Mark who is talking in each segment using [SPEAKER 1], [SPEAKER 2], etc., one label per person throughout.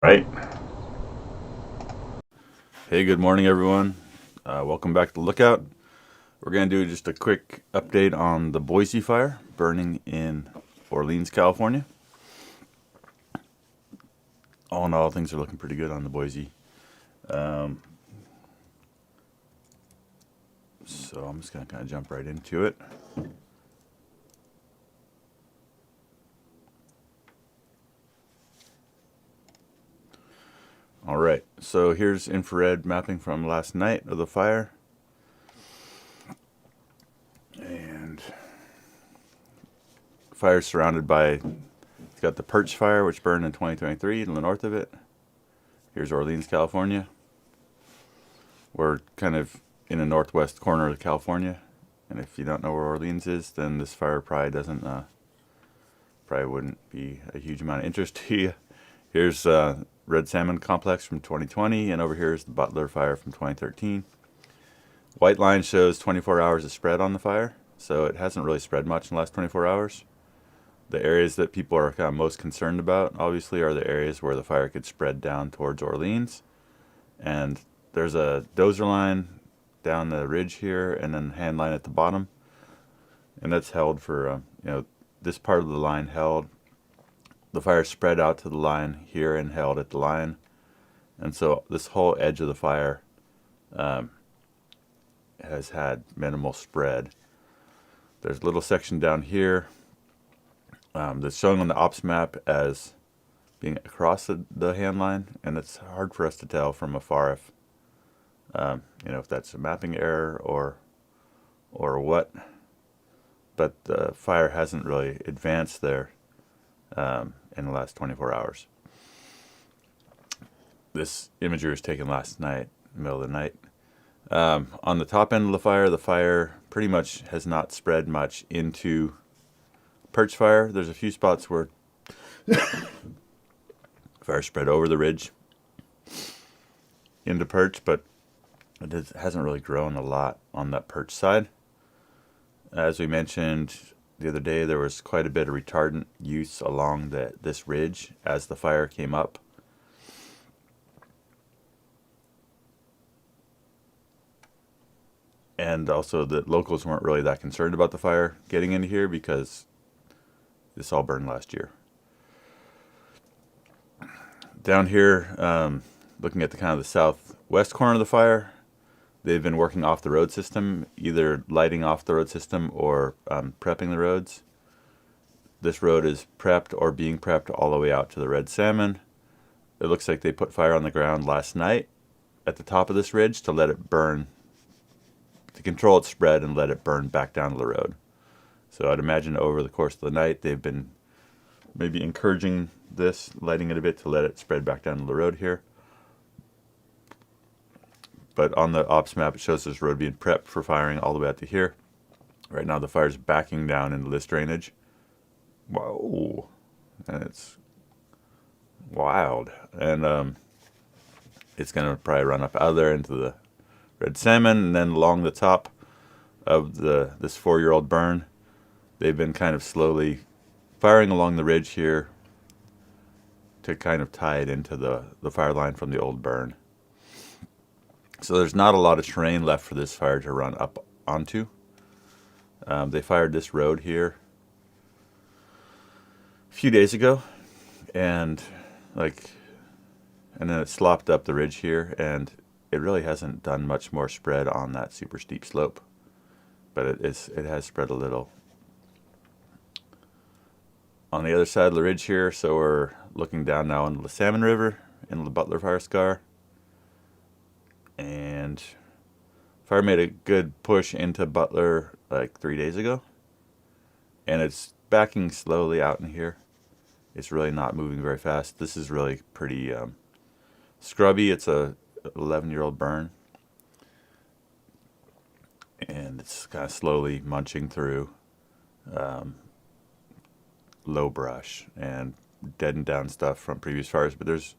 [SPEAKER 1] Right. Hey, good morning, everyone. Welcome back to Lookout. We're going to do just a quick update on the Boise Fire burning in Orleans, California. All in all, things are looking pretty good on the Boise. So I'm just going to kind of jump right into it. All right, so here's infrared mapping from last night of the fire. And fire is surrounded by, it's got the Perch Fire, which burned in 2023 to the north of it. Here's Orleans, California. We're kind of in the northwest corner of California. And if you don't know where Orleans is, then this fire probably wouldn't be a huge amount of interest to you. Here's Red Salmon Complex from 2020, and over here is the Butler Fire from 2013. White line shows 24 hours of spread on the fire, so it hasn't really spread much in the last 24 hours. The areas that people are kind of most concerned about, obviously, are the areas where the fire could spread down towards Orleans. And there's a dozer line down the ridge here, and then hand line at the bottom. And that's held for, this part of the line held. The fire spread out to the line here and held at the line. And so this whole edge of the fire has had minimal spread. There's a little section down here that's shown on the ops map as being across the hand line, and it's hard for us to tell from afar if that's a mapping error or what. But the fire hasn't really advanced there in the last 24 hours. This imagery was taken last night, middle of the night. On the top end of the fire pretty much has not spread much into Perch Fire. There's a few spots where fire spread over the ridge into Perch, but it hasn't really grown a lot on that Perch side. As we mentioned the other day, there was quite a bit of retardant use along this ridge as the fire came up. And also the locals weren't really that concerned about the fire getting into here because this all burned last year. Down here, looking at the kind of the southwest corner of the fire, they've been working off the road system, either lighting off the road system or prepping the roads. This road is prepped or being prepped all the way out to the Red Salmon. It looks like they put fire on the ground last night at the top of this ridge to let it burn, to control its spread and let it burn back down to the road. So I'd imagine over the course of the night they've been maybe encouraging this, lighting it a bit to let it spread back down to the road here. But on the ops map, it shows this road being prepped for firing all the way out to here. Right now, the fire's backing down into this drainage. Whoa. And it's wild. And it's going to probably run up out of there into the Red Salmon. And then along the top of this 4-year-old burn, they've been kind of slowly firing along the ridge here to kind of tie it into the fire line from the old burn. So there's not a lot of terrain left for this fire to run up onto. They fired this road here a few days ago, and then it slopped up the ridge here, and it really hasn't done much more spread on that super steep slope, but it has spread a little. On the other side of the ridge here, so we're looking down now into the Salmon River, into the Butler Fire Scar. And fire made a good push into Butler like 3 days ago, and it's backing slowly out in here. It's really not moving very fast. This is really pretty scrubby. It's a 11-year-old burn, and it's kind of slowly munching through low brush and deadened down stuff from previous fires, but it's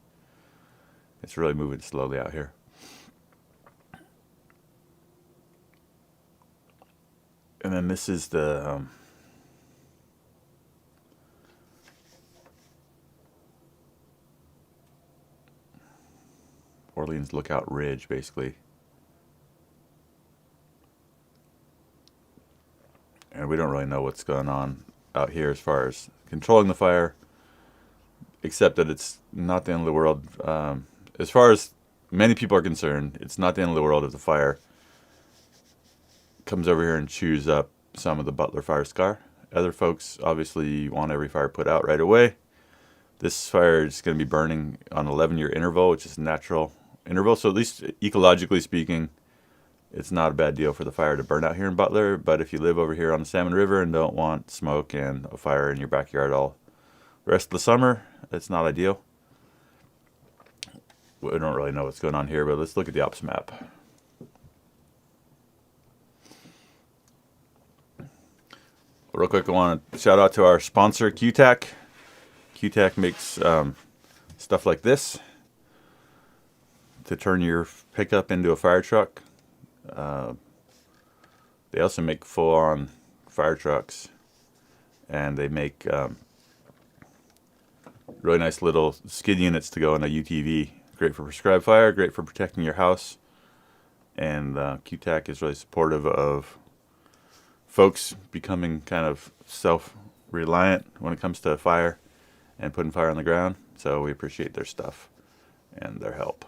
[SPEAKER 1] really moving slowly out here. And then this is the Orleans Lookout Ridge, basically. And we don't really know what's going on out here as far as controlling the fire, except that it's not the end of the world. As far as many people are concerned, it's not the end of the world if the fire comes over here and chews up some of the Butler fire scar. Other folks obviously want every fire put out right away. This fire is going to be burning on an 11-year interval, which is a natural interval. So at least ecologically speaking, it's not a bad deal for the fire to burn out here in Butler. But if you live over here on the Salmon River and don't want smoke and a fire in your backyard all the rest of the summer, it's not ideal. We don't really know what's going on here, but let's look at the ops map. Real quick, I want to shout out to our sponsor, QTAC. QTAC makes stuff like this to turn your pickup into a fire truck. They also make full-on fire trucks, and they make really nice little skid units to go in a UTV. Great for prescribed fire, great for protecting your house, and QTAC is really supportive of folks becoming kind of self-reliant when it comes to fire and putting fire on the ground. So we appreciate their stuff and their help.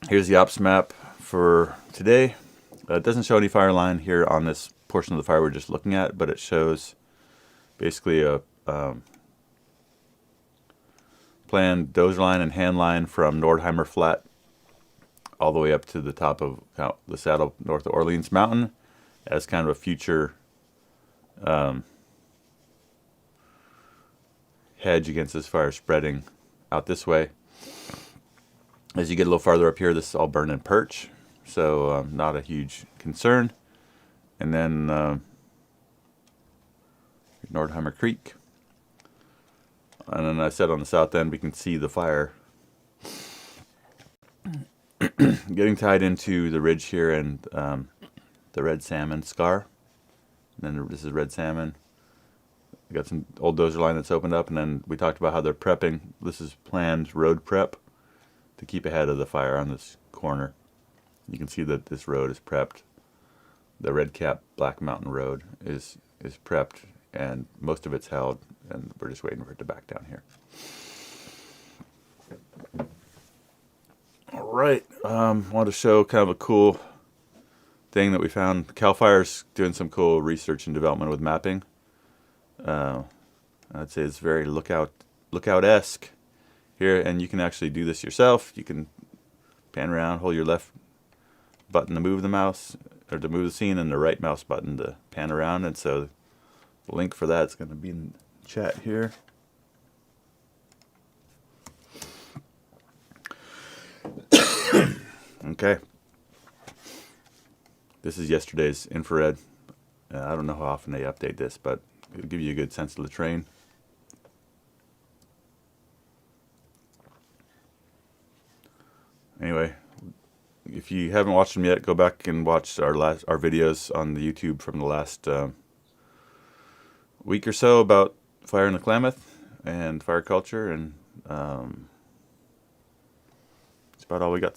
[SPEAKER 1] Here's the ops map for today. It doesn't show any fire line here on this portion of the fire we're just looking at, but it shows basically a planned dozer line and hand line from Nordheimer Flat all the way up to the top of the saddle north of Orleans Mountain as kind of a future hedge against this fire spreading out this way. As you get a little farther up here, this is all burn and perch, so not a huge concern. And then Nordheimer Creek. And then I said on the south end, we can see the fire getting tied into the ridge here and the red salmon scar. And then this is red salmon. We got some old dozer line that's opened up, and then we talked about how they're prepping. This is planned road prep to keep ahead of the fire on this corner. You can see that this road is prepped. The Red Cap Black Mountain Road is prepped, and most of it's held, and we're just waiting for it to back down here. All right, want to show kind of a cool thing that we found. CAL FIRE's doing some cool research and development with mapping. I'd say it's very lookout-esque here, and you can actually do this yourself. You can pan around, hold your left button to move the mouse, or to move the scene, and the right mouse button to pan around. And so the link for that is going to be in the chat here. Okay. This is yesterday's infrared. I don't know how often they update this, but it'll give you a good sense of the terrain. Anyway, if you haven't watched them yet, go back and watch our videos on the YouTube from the last week or so about fire in the Klamath and fire culture, and that's about all we got.